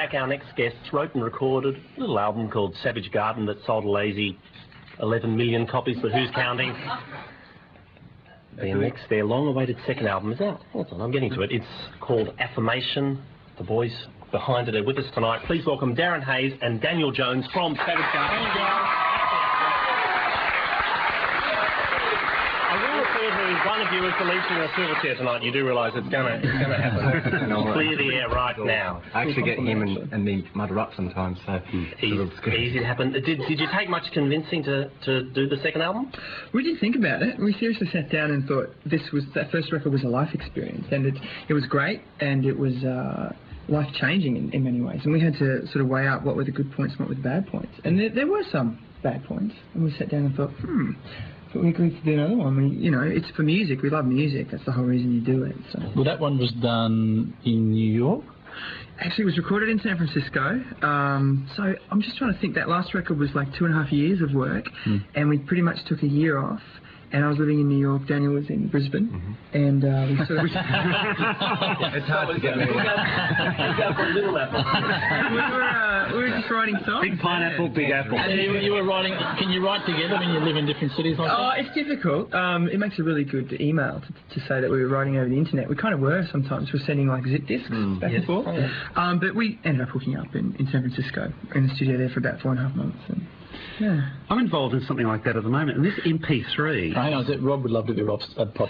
back, our next guests wrote and recorded a little album called Savage Garden that sold a lazy 11 million copies, but who's counting? Their long-awaited second album is out. Hold on, I'm getting to it. It's called Affirmation. The boys behind it are with us tonight. Please welcome Darren Hayes and Daniel Jones from Savage Garden. One of you is the lead singer of Silverchair tonight. You do realise it's going to happen. Clear the air right now. I actually get him and me muddled up sometimes, so easy to happen. Did you take much convincing to do the second album? We did think about it. We seriously sat down and thought that first record was a life experience, and it was great, and it was life-changing in many ways. And we had to sort of weigh up what were the good points and what were the bad points. And there were some bad points, and we sat down and thought, but we agreed to do another one. It's for music. We love music. That's the whole reason you do it. So. Well, that one was done in New York? Actually, it was recorded in San Francisco. So I'm just trying to think. That last record was like 2.5 years of work, and we pretty much took a year off. And I was living in New York, Daniel was in Brisbane, and we sort of... It's hard to get me. Look out for Little Apple. we were just writing songs. Big pineapple, big apple. And you were writing... Can you write together when you live in different cities like that? Oh, it's difficult. It makes a really good email to say that we were writing over the internet. We kind of were sometimes. We're sending like zip discs back and forth. But we ended up hooking up in San Francisco, in the studio there for about 4.5 months. And, yeah. I'm involved in something like that at the moment, and this MP3... Hang on, Rob would love to do pop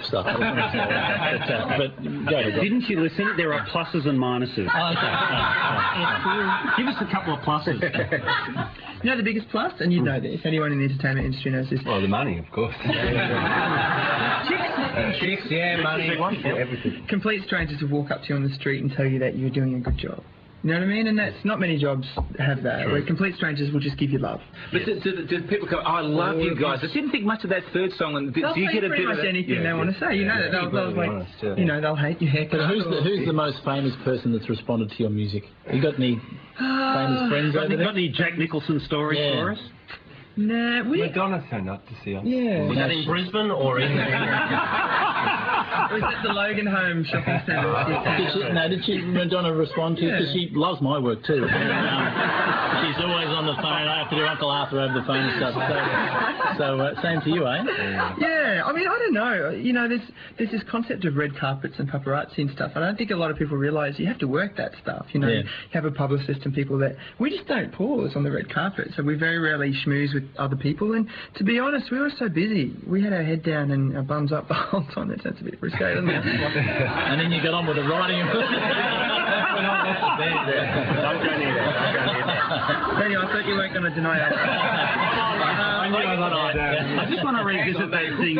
stuff. But go ahead, Rob. Didn't you listen? There are pluses and minuses. Give us a couple of pluses. You know the biggest plus? And you know this. Anyone in the entertainment industry knows this. Well, the money, of course. Chicks, yeah, money. Everything. Complete strangers will walk up to you on the street and tell you that you're doing a good job. You know what I mean? And that's not many jobs have that. Where complete strangers will just give you love. But do people go, I love you guys? I didn't think much of that third song. And do you get a bit of anything they want to say? You know that they'll hate your haircut. Who's the most famous person that's responded to your music? You got any famous friends over there? Got any Jack Nicholson stories for us? Nah, Madonna turned up to see us. Yeah. Was that in Brisbane or in... It was at the Logan Home shopping centre. Did Madonna respond to you? Because she loves my work too. She's always on the phone. I have to do Uncle Arthur over the phone and stuff. So same to you, eh? Yeah, I mean, I don't know. There's this concept of red carpets and paparazzi and stuff. I don't think a lot of people realise you have to work that stuff. You have a publicist and people that... We just don't pause on the red carpet, so we very rarely schmooze with other people. And to be honest, we were so busy. We had our head down and our bums up the whole time. That sounds a bit risque, doesn't it? And then you got on with the writing. Don't go near that. Anyway, I thought you weren't going to deny that. I just want to revisit that thing.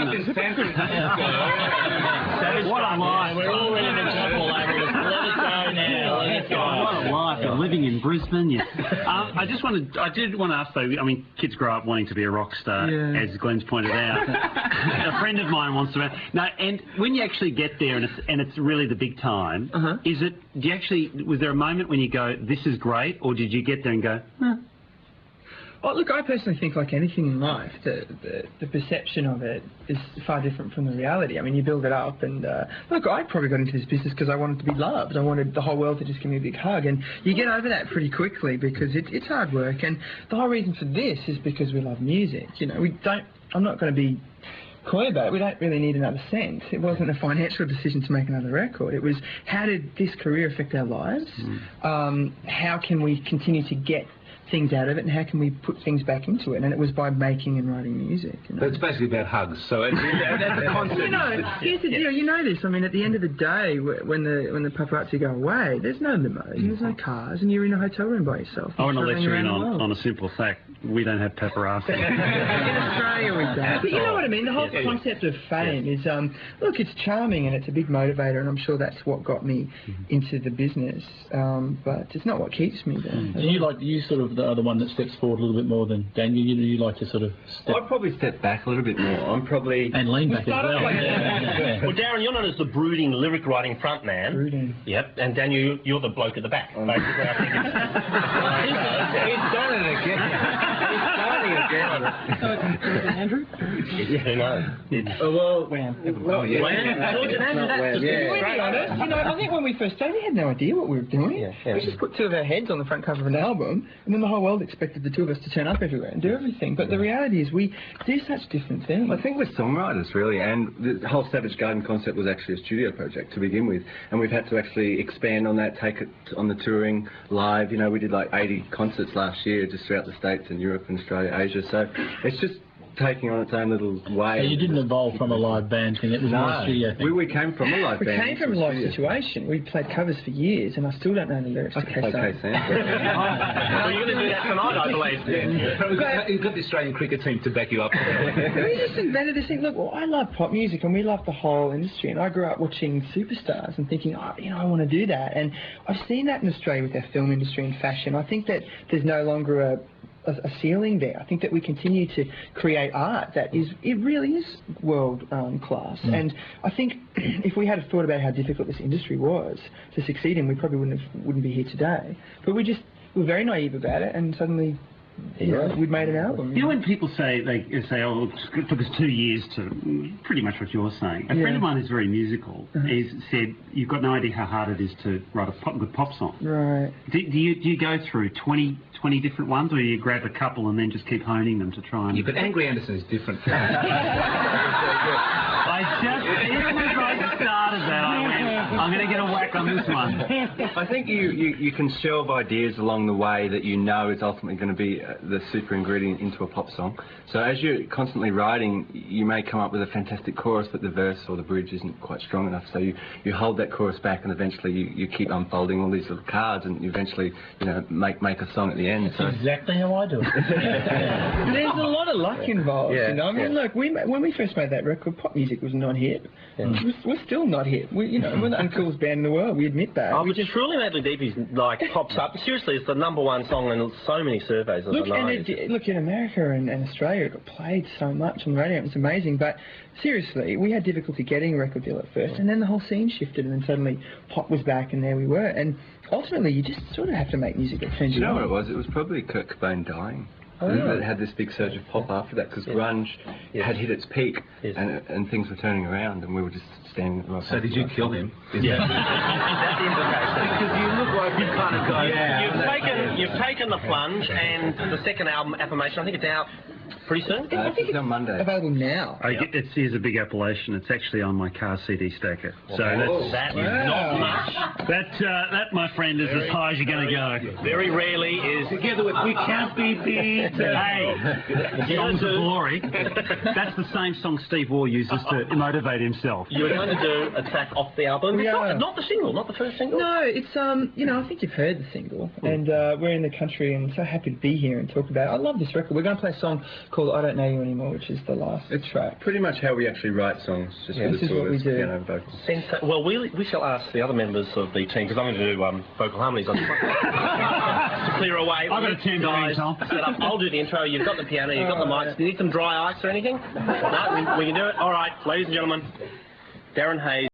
What a life. We're all ready to jump all over this. Let it go now. Let it go. What a life. You're living in Brisbane. I did want to ask though, I mean, kids grow up wanting to be a rock star, as Glenn's pointed out. A friend of mine wants to... No, and when you actually get there and it's really the big time, was there a moment when you go, this is great, or did you get there and go, Well, look, I personally think like anything in life, the perception of it is far different from the reality. I mean, you build it up, and look, I probably got into this business because I wanted to be loved. I wanted the whole world to just give me a big hug, and you get over that pretty quickly because it's hard work. And the whole reason for this is because we love music. I'm not going to be coy about it. We don't really need another cent. It wasn't a financial decision to make another record. It was, how did this career affect our lives? How can we continue to get things out of it, and how can we put things back into it? And it was by making and writing music. But it's basically about hugs, so that's the concept. You know this. I mean, at the end of the day, when the paparazzi go away, there's no limos, and there's no cars, and you're in a hotel room by yourself. I want to let you in on a simple fact. We don't have paparazzi. In Australia we don't. But you know what I mean? The whole concept of fame is, look, it's charming and it's a big motivator, and I'm sure that's what got me into the business. But it's not what keeps me there. Do you sort of the one that steps forward a little bit more than Daniel? You like to sort of step... I'd probably step back a little bit more. I'm probably... And lean back as well. Well, Darren, you're known as the brooding, lyric writing front man. Brooding. Yep. And Daniel, you're the bloke at the back. Basically, I think it's... He's done it again. He's starting again. Andrew? Who knows? Wham. George and Andrew, that's just To be honest, you know, I think when we first started, we had no idea what we were doing. We just put two of our heads on the front cover of an album, and then the whole world expected the two of us to turn up everywhere and do everything. But the reality is we do such different things. I think we're songwriters, really, and the whole Savage Garden concept was actually a studio project to begin with, and we've had to actually expand on that, take it on the touring live. You know, we did like 80 concerts last year just throughout the States and Europe and Australia, Asia, so it's just taking on its own little way. So you didn't evolve from a live band thing, it was more a studio thing. We came from a live band. We came from a live situation. We played covers for years, and I still don't know the lyrics to Okay, K-Sam. Well, you're going to do that tonight, I believe. You've got the Australian cricket team to back you up. We just invented this thing. Look, well, I love pop music, and we love the whole industry. And I grew up watching Superstars and thinking, oh, you know, I want to do that. And I've seen that in Australia with our film industry and fashion. I think that there's no longer a ceiling there. I think that we continue to create art that it really is world class. And I think if we had thought about how difficult this industry was to succeed in, we probably wouldn't be here today. But we're very naive about it, and suddenly, you know, we'd made an album. You know, when people say, oh, it took us 2 years to, pretty much what you're saying. A friend of mine who's very musical said, you've got no idea how hard it is to write a good pop song. Right. Do you go through 20 different ones, or you grab a couple and then just keep honing them to try and... Yeah, but Angry Anderson is different. Even as I started that, I went, I'm going to get a whack on this one. I think you can shelve ideas along the way that you know is ultimately going to be the super ingredient into a pop song. So as you're constantly writing, you may come up with a fantastic chorus, but the verse or the bridge isn't quite strong enough. So you hold that chorus back, and eventually you keep unfolding all these little cards, and you eventually, you know, make a song at the end. That's exactly how I do it. There's a lot of luck involved, you know. I mean, look, when we first made that record, pop music was not hit. We're still not hit. We're the uncoolest band in the world. We admit that. Oh, but Truly Madly Deepy pops up. Seriously, it's the #1 song in so many surveys of the night. Look, in America and Australia, it got played so much on the radio. It's amazing. But seriously, we had difficulty getting a record deal at first, and then the whole scene shifted, and then suddenly pop was back, and there we were. And ultimately, you just sort of have to make music that turns you on. You know what it was? It was probably Kurt Cobain dying. It had this big surge of pop after that, because grunge had hit its peak, and things were turning around, and we were just standing right. So did you kill him? Yeah. That's the implication. Because you look like the kind of guy. Yeah. You've taken the plunge, and the second album, Affirmation, I think it's out pretty soon. I think it's on Monday. Available now. Here's a big appellation. It's actually on my car CD stacker. So that is not much. That, my friend, is as high as you're going to go. Very rarely is. Together with We Can't Be Beat. Hey, Songs of Glory. That's the same song Steve Waugh uses to motivate himself. You were going to do a track off the album. Not the single, not the first single. No, it's you know, I think you've heard the single, and we're in the country, and so happy to be here and talk about it. I love this record. We're going to play a song called I Don't Know You Anymore, which is the last track. Pretty much how we actually write songs, just with the sort of piano and vocals. Well, we shall ask the other members of the team, because I'm going to do vocal harmonies on to clear away. I've got a tambourine, Tom. I'll do the intro. You've got the piano, you've got the mics. Do you need some dry ice or anything? No, we can do it. All right, ladies and gentlemen, Darren Hayes.